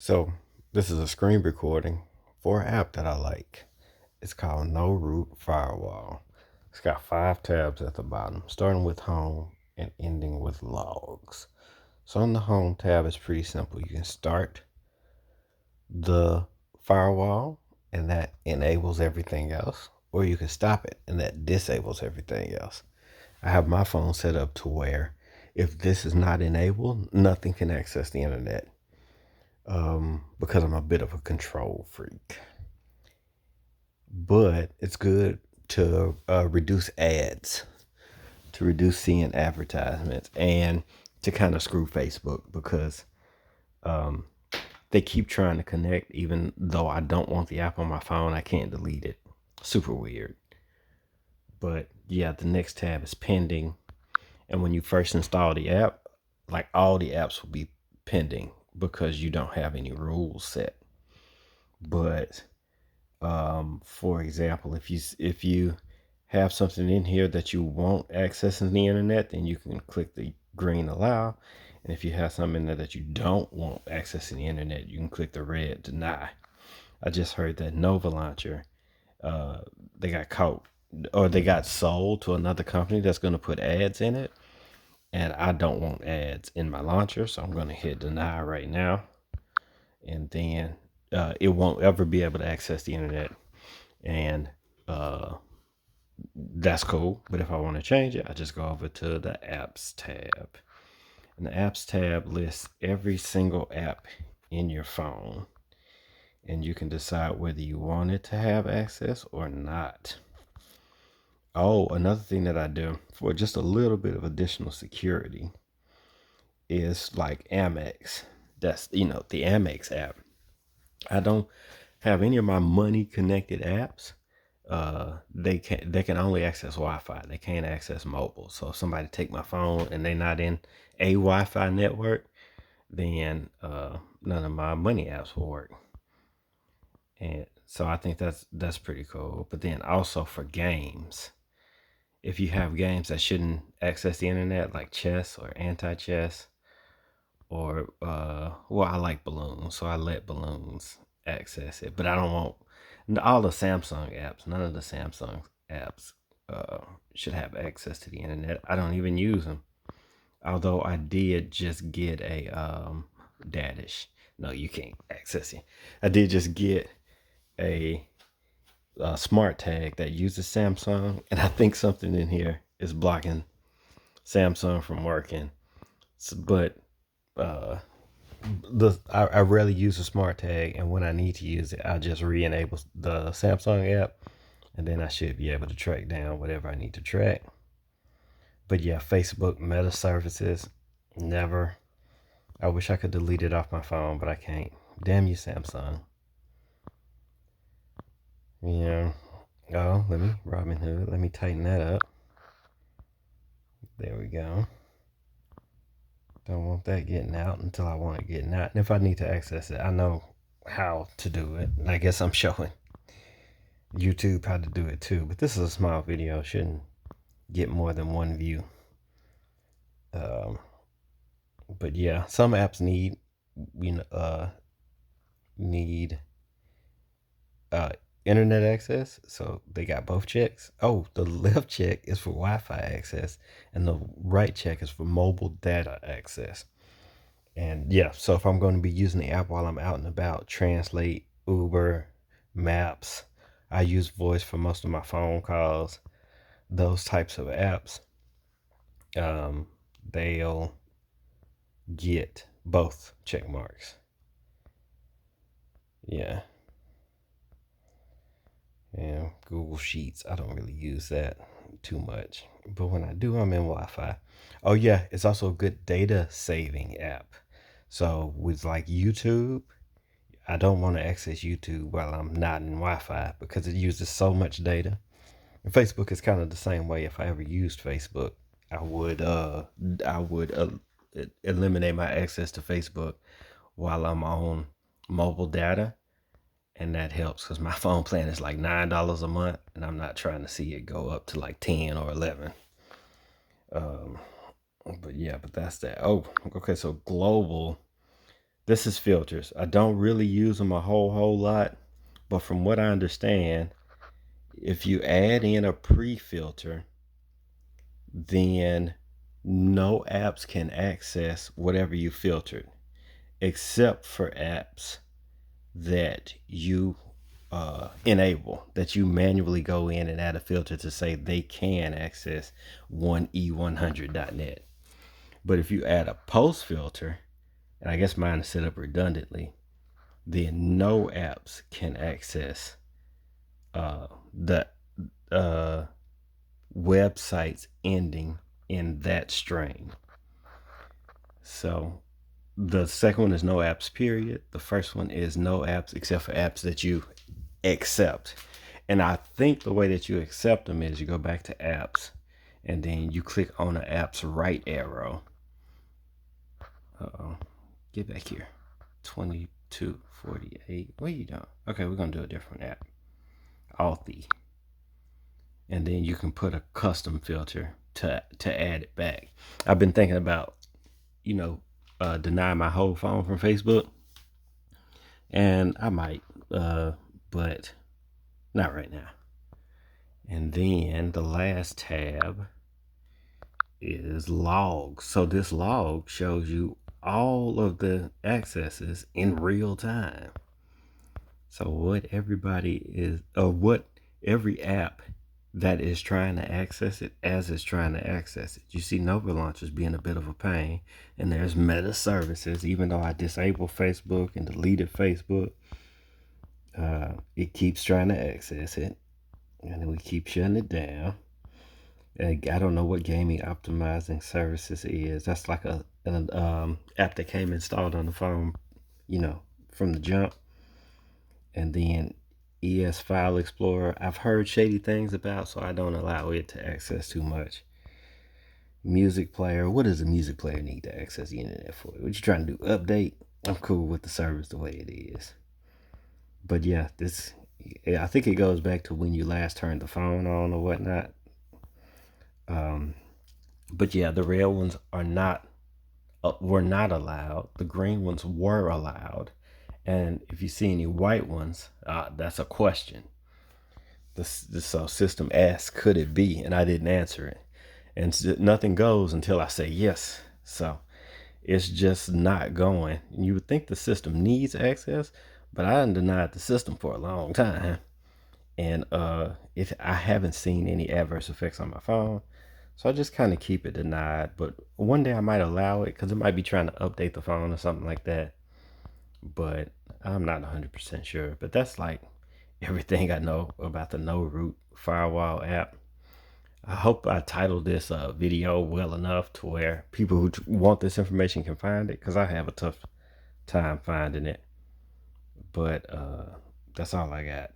So this is a screen recording for an app that I like. It's called Noroot Firewall. It's got 5 tabs at the bottom, starting with home and ending with logs. So on the home tab, it's pretty simple. You can start the firewall and that enables everything else, or you can stop it and that disables everything else. I have my phone set up to where if this is not enabled, nothing can access the internet. Because I'm a bit of a control freak. But it's good to reduce ads, to reduce seeing advertisements, and to kind of screw Facebook because they keep trying to connect. Even though I don't want the app on my phone, I can't delete it. Super weird. But yeah, the next tab is pending. And when you first install the app, like all the apps will be pending because you don't have any rules set. But for example, if you have something in here that you won't access in the internet, then you can click the green allow. And if you have something in there that you don't want access in the internet, you can click the red deny. I just heard that Nova Launcher, they got caught or they got sold to another company that's going to put ads in it. And I don't want ads in my launcher, so I'm going to hit deny right now. And then it won't ever be able to access the internet. And that's cool. But if I want to change it, I just go over to the apps tab. And the apps tab lists every single app in your phone. And you can decide whether you want it to have access or not. Oh, another thing that I do for just a little bit of additional security is like Amex. That's, the Amex app. I don't have any of my money connected apps. They can only access Wi-Fi. They can't access mobile. So if somebody take my phone and they're not in a Wi-Fi network, then none of my money apps will work. And so I think that's pretty cool. But then also for games, if you have games that shouldn't access the internet, like chess or anti-chess, or well, I like balloons, so I let balloons access it. But I don't want all the Samsung apps. None of the Samsung apps should have access to the internet. I don't even use them. Although I did just get a Dadish. No, you can't access it. I did just get a smart tag that uses Samsung, and I think something in here is blocking Samsung from working. But I rarely use a smart tag, and when I need to use it, I just re-enable the Samsung app, and then I should be able to track down whatever I need to track. But yeah, Facebook Meta services, never. I wish I could delete it off my phone, but I can't. Damn you, Samsung. Yeah. Oh, Robinhood. Let me tighten that up. There we go. Don't want that getting out until I want it getting out. And if I need to access it, I know how to do it. And I guess I'm showing YouTube how to do it too. But this is a small video. Shouldn't get more than one view. But yeah, some apps need internet access, so they got both checks. Oh, the left check is for Wi-Fi access, and the right check is for mobile data access. And yeah, so if I'm going to be using the app while I'm out and about, Translate, Uber, Maps, I use voice for most of my phone calls, those types of apps, they'll get both check marks. Yeah. And Google Sheets, I don't really use that too much. But when I do, I'm in Wi-Fi. Oh yeah, it's also a good data saving app. So with like YouTube, I don't want to access YouTube while I'm not in Wi-Fi because it uses so much data. And Facebook is kind of the same way. If I ever used Facebook, I would eliminate my access to Facebook while I'm on mobile data. And that helps because my phone plan is like $9 a month, and I'm not trying to see it go up to like 10 or 11. But yeah, but that's that. Oh, okay. So global This is filters. I don't really use them a whole lot, but from what I understand, if you add in a pre-filter, then no apps can access whatever you filtered, except for apps that you enable, that you manually go in and add a filter to say they can access 1E100.net. But if you add a post filter, and I guess mine is set up redundantly, then no apps can access the websites ending in that string. So the second one is no apps, period. The first one is no apps except for apps that you accept. And I think the way that you accept them is you go back to apps and then you click on the app's right arrow. Get back here. 2248. What are you doing? Okay, we're going to do a different app. Authy. And then you can put a custom filter to add it back. I've been thinking about, deny my whole phone from Facebook. And I might, but not right now. And then the last tab is logs. So this log shows you all of the accesses in real time. So what every app that is trying to access it as it's trying to access it. You see Nova launchers being a bit of a pain, and there's meta services. Even though I disabled Facebook and deleted Facebook, it keeps trying to access it, and then we keep shutting it down. I don't know what gaming optimizing services is. That's like an app that came installed on the phone, from the jump. And then ES File Explorer, I've heard shady things about, so I don't allow it to access too much. Music player, what does a music player need to access the internet for? What you trying to do, update? I'm cool with the service the way it is. But yeah, I think it goes back to when you last turned the phone on or whatnot. But yeah, the red ones were not allowed. The green ones were allowed. And if you see any white ones, that's a question. The system asked, could it be? And I didn't answer it. And nothing goes until I say yes. So it's just not going. You would think the system needs access, but I haven't denied the system for a long time. And I haven't seen any adverse effects on my phone. So I just kind of keep it denied. But one day I might allow it because it might be trying to update the phone or something like that. But I'm not 100% sure. But that's like everything I know about the Noroot Firewall app. I hope I titled this video well enough to where people who want this information can find it, because I have a tough time finding it. But that's all I got.